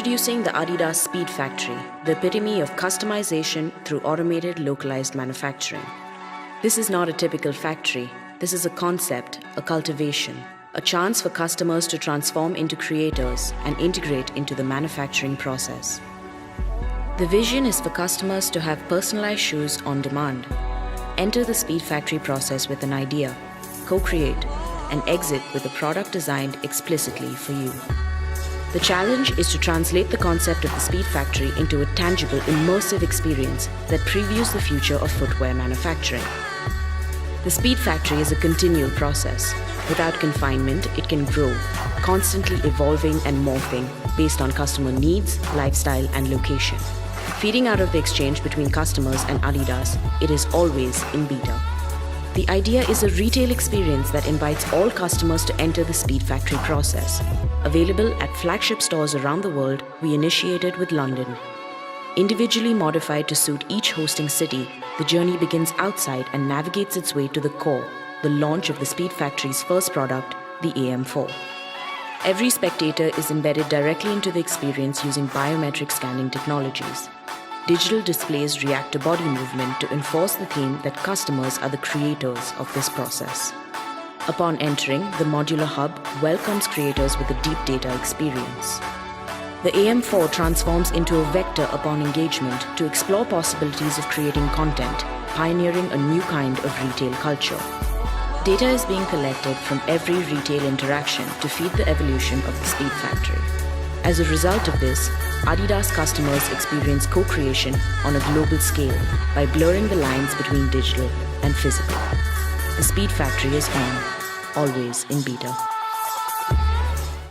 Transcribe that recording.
Introducing the Adidas Speed Factory, the epitome of customization through automated, localized manufacturing. This is not a typical factory. This is a concept, a cultivation, a chance for customers to transform into creators and integrate into the manufacturing process. The vision is for customers to have personalized shoes on demand. Enter the Speed Factory process with an idea, co-create, and exit with a product designed explicitly for you. The challenge is to translate the concept of the Speed Factory into a tangible, immersive experience that previews the future of footwear manufacturing. The Speed Factory is a continual process. Without confinement, it can grow, constantly evolving and morphing based on customer needs, lifestyle, and location. Feeding out of the exchange between customers and Adidas, it is always in beta. The idea is a retail experience that invites all customers to enter the Speed Factory process. Available at flagship stores around the world, we initiated with London. Individually modified to suit each hosting city, the journey begins outside and navigates its way to the core, the launch of the Speed Factory's first product, the AM4. Every spectator is embedded directly into the experience using biometric scanning technologies. Digital displays react to body movement to enforce the theme that customers are the creators of this process. Upon entering, the modular hub welcomes creators with a deep data experience. The AM4 transforms into a vector upon engagement to explore possibilities of creating content, pioneering a new kind of retail culture. Data is being collected from every retail interaction to feed the evolution of the Speed Factory. As a result of this, Adidas customers experience co-creation on a global scale by blurring the lines between digital and physical. The Speed Factory is on, always in beta.